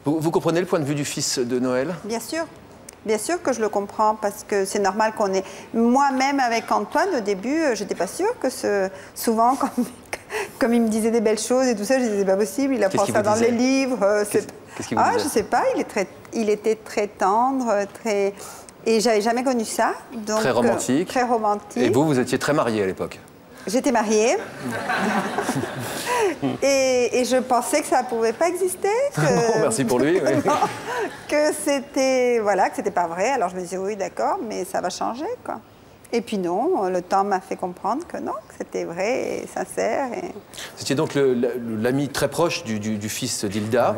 Vous comprenez le point de vue du fils de Noël? Bien sûr. Bien sûr que je le comprends, parce que c'est normal qu'on ait... Moi-même, avec Antoine, au début, j'étais pas sûre que souvent, comme il me disait des belles choses et tout ça, je disais, c'est pas possible, il apprend ça dans les livres. Qu'est-ce qu'il vous disait? Je sais pas, il était très tendre, très... Et j'avais jamais connu ça. Donc, très romantique. Très romantique. Et vous étiez très mariée à l'époque? J'étais mariée. et je pensais que ça ne pouvait pas exister. Bon, merci pour lui. Oui. Que c'était... Voilà, que c'était pas vrai. Alors je me disais, oui, d'accord, mais ça va changer, quoi. Et puis non, le temps m'a fait comprendre que non, que c'était vrai et sincère. C'était donc l'ami très proche du fils d'Hilda.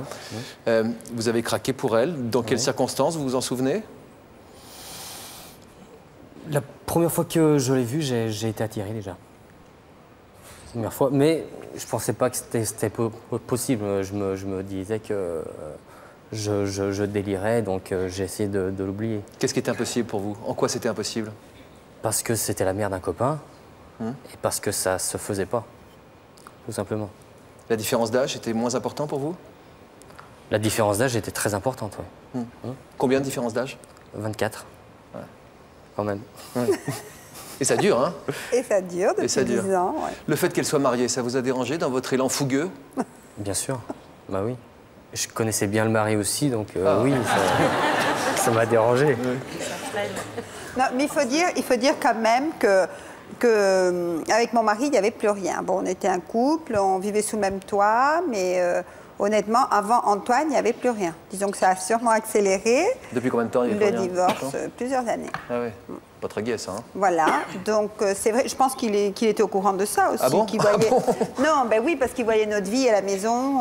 Ouais. Vous avez craqué pour elle. Dans quelles circonstances, vous vous en souvenez? La première fois que je l'ai vue, j'ai été attiré déjà. Première fois, mais je pensais pas que c'était possible. Je me disais que je délirais, donc j'ai essayé de l'oublier. Qu'est-ce qui était impossible pour vous? En quoi c'était impossible? Parce que c'était la mère d'un copain, et parce que ça se faisait pas, tout simplement. La différence d'âge était moins importante pour vous? La différence d'âge était très importante, oui. Combien de différence d'âge? 24. Ouais. Quand même. Ouais. Et ça dure, hein? Et ça dure depuis 10 ans. Ouais. Le fait qu'elle soit mariée, ça vous a dérangé dans votre élan fougueux? Bien sûr, bah oui. Je connaissais bien le mari aussi, donc oui, ça m'a dérangé. Non, mais il faut dire quand même que avec mon mari, il n'y avait plus rien. Bon, on était un couple, on vivait sous le même toit, mais honnêtement, avant Antoine, il n'y avait plus rien. Disons que ça a sûrement accéléré. Depuis combien de temps il y a le divorce? Plusieurs années. Ah oui. Pas très gai, ça. Hein. Voilà, donc c'est vrai, je pense qu'il était au courant de ça aussi. Ah bon? Voyait... Non, ben oui, parce qu'il voyait notre vie à la maison.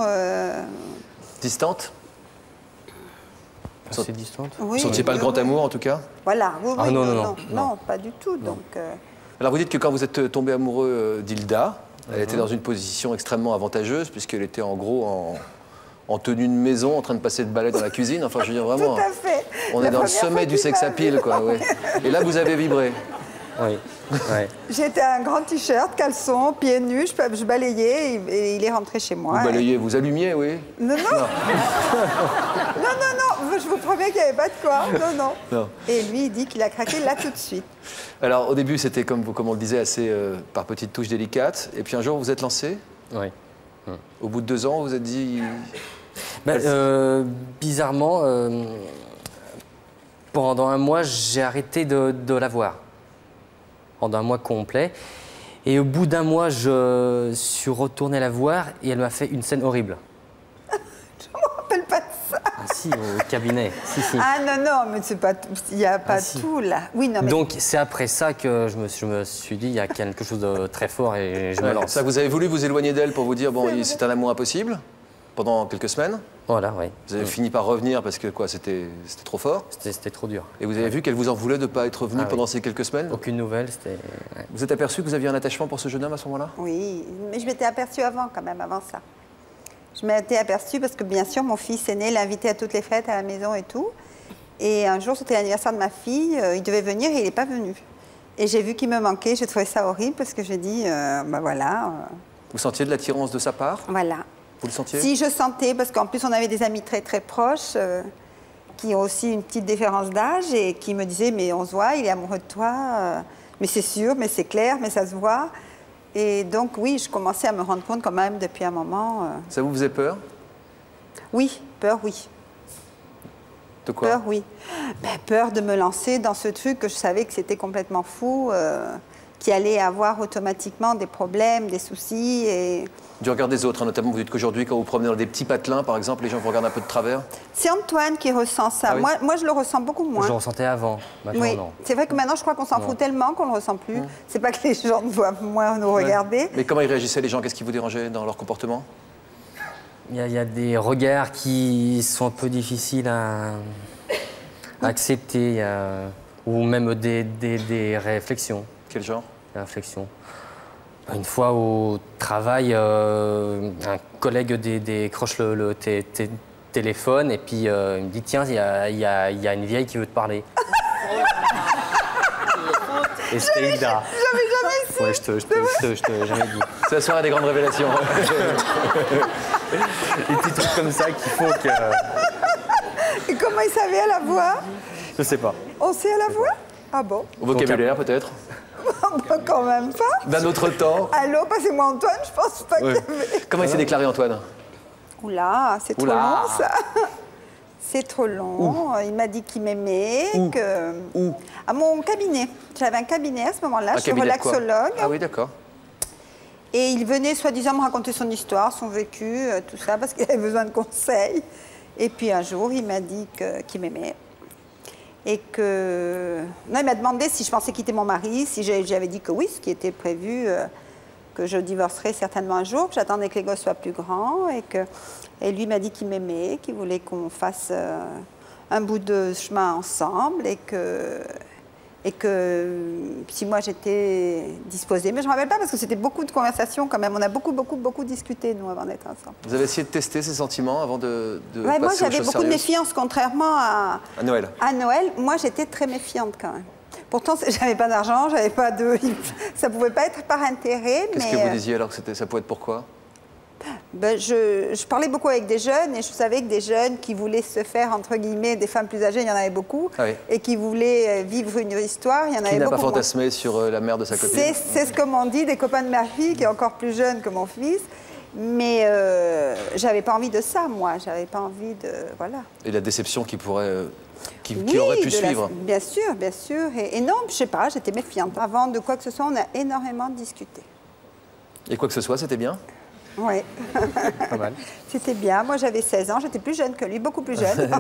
Distante? Assez distante. Oui, vous ne sentiez pas le grand amour, en tout cas? Voilà, oui, ah, non, pas du tout. Donc, Alors vous dites que quand vous êtes tombé amoureux d'Hilda, elle était dans une position extrêmement avantageuse, puisqu'elle était en gros en tenue de maison, en train de passer de balai dans la cuisine. Enfin, je veux dire, vraiment, tout à fait. On est dans le sommet du sex appeal, quoi. Ouais. Et là, vous avez vibré. Oui. Ouais. J'étais un grand t-shirt, caleçon, pieds nus, je balayais et il est rentré chez moi. Vous balayez, vous allumiez, oui? Non. Non, je vous promets qu'il n'y avait pas de quoi. Non. Et lui, il dit qu'il a craqué là tout de suite. Alors, au début, c'était, comme on le disait, assez par petites touches délicates. Et puis un jour, vous vous êtes lancé? Oui. Au bout de 2 ans, vous vous êtes dit... bizarrement, pendant un mois, j'ai arrêté de la voir. Pendant un mois complet. Et au bout d'un mois, je suis retourné la voir et elle m'a fait une scène horrible. Je ne me rappelle pas de ça. Ah si, au cabinet. Si. Ah non, mais c'est pas, il n'y a pas tout là. Oui, non, mais... Donc c'est après ça que je me suis dit, il y a quelque chose de très fort et je me lance. Ça, vous avez voulu vous éloigner d'elle pour vous dire, bon, c'est un amour impossible, pendant quelques semaines? Voilà, oui. Vous avez fini par revenir parce que quoi, c'était trop fort? C'était trop dur. Et vous avez vu qu'elle vous en voulait de ne pas être revenue pendant ces quelques semaines? Aucune nouvelle, c'était... Ouais. Vous êtes aperçu que vous aviez un attachement pour ce jeune homme à ce moment-là? Oui, mais je m'étais aperçue avant quand même, avant ça. Je m'étais aperçue parce que bien sûr, mon fils aîné l'invitait à toutes les fêtes à la maison et tout. Et un jour, c'était l'anniversaire de ma fille, il devait venir et il n'est pas venu. Et j'ai vu qu'il me manquait, j'ai trouvé ça horrible parce que j'ai dit, ben voilà. Vous sentiez de l'attirance de sa part? Voilà. Vous le sentiez? Si, je sentais, parce qu'en plus, on avait des amis très très proches qui ont aussi une petite différence d'âge et qui me disaient, mais on se voit, il est amoureux de toi, mais c'est sûr, mais c'est clair, mais ça se voit. Et donc, oui, je commençais à me rendre compte quand même depuis un moment. Ça vous faisait peur? Oui, peur, oui. De quoi? Peur, oui. Ben, peur de me lancer dans ce truc que je savais que c'était complètement fou, qui allait avoir automatiquement des problèmes, des soucis. Et... Du regard des autres, hein, notamment, vous dites qu'aujourd'hui, quand vous promenez dans des petits patelins, par exemple, les gens vous regardent un peu de travers? C'est Antoine qui ressent ça. Ah oui? Moi, je le ressens beaucoup moins. Je le ressentais avant, maintenant oui. non. C'est vrai que maintenant, je crois qu'on s'en fout tellement qu'on ne le ressent plus. C'est pas que les gens ne voient moins nous regarder. Mais comment ils réagissaient, les gens? Qu'est-ce qui vous dérangeait dans leur comportement? Il y a des regards qui sont un peu difficiles à accepter, ou même des réflexions. Quel genre? Des réflexions. Une fois au travail, un collègue décroche le téléphone et puis il me dit « Tiens, il y a une vieille qui veut te parler. » Et c'était Hilda. J'avais jamais su. Ouais, je te jamais dit. C'est la soirée des grandes révélations. Des petits trucs comme ça qui font que... Et comment il savait à la voix? Je sais pas. On sait à la voix? Ah bon? Au vocabulaire, peut-être? Bah, quand même pas. D'un autre temps. Allô, passez-moi Antoine, je pense pas Ouais. qu'il y avait... Comment il s'est déclaré, Antoine? Oula, c'est trop Oula. long ça. C'est trop long. Il m'a dit qu'il m'aimait, que... À mon cabinet. J'avais un cabinet à ce moment-là, Un je suis cabinet de quoi? relaxologue. Ah oui, d'accord. Et il venait soi-disant me raconter son histoire, son vécu, tout ça, parce qu'il avait besoin de conseils. Et puis un jour, il m'a dit qu'il m'aimait. Et que... Non, il m'a demandé si je pensais quitter mon mari, si j'avais dit que oui, ce qui était prévu, que je divorcerais certainement un jour, que j'attendais que les gosses soient plus grands. Et lui m'a dit qu'il m'aimait, qu'il voulait qu'on fasse un bout de chemin ensemble et que si moi j'étais disposée. Mais je ne me rappelle pas parce que c'était beaucoup de conversations quand même. On a beaucoup discuté, nous, avant d'être ensemble. Vous avez essayé de tester ces sentiments avant de Ouais, passer moi, aux j'avais choses beaucoup de sérieuses? méfiance, contrairement À Noël. à Noël. Moi, j'étais très méfiante quand même. Pourtant, j'avais pas d'argent, j'avais pas de... Ça pouvait pas être par intérêt, Qu'est-ce mais... que vous disiez alors que ça pouvait être pourquoi? Ben, je parlais beaucoup avec des jeunes et je savais que des jeunes qui voulaient se faire, entre guillemets, des femmes plus âgées, il y en avait beaucoup. Ah oui. Et qui voulaient vivre une histoire, il y en Qui avait n'a beaucoup. pas fantasmé sur la mère de sa copine? C'est ce que m'ont dit des copains de ma fille, qui est encore plus jeune que mon fils. Mais j'avais pas envie de ça, moi. J'avais pas envie de... Voilà. Et la déception qui pourrait... qui Oui, aurait pu de la- suivre? Bien sûr, bien sûr. Et non, je sais pas, j'étais méfiante. Avant de quoi que ce soit, on a énormément discuté. Et quoi que ce soit, c'était bien? Oui, Pas mal. c'était bien. Moi, j'avais 16 ans, j'étais plus jeune que lui, beaucoup plus jeune.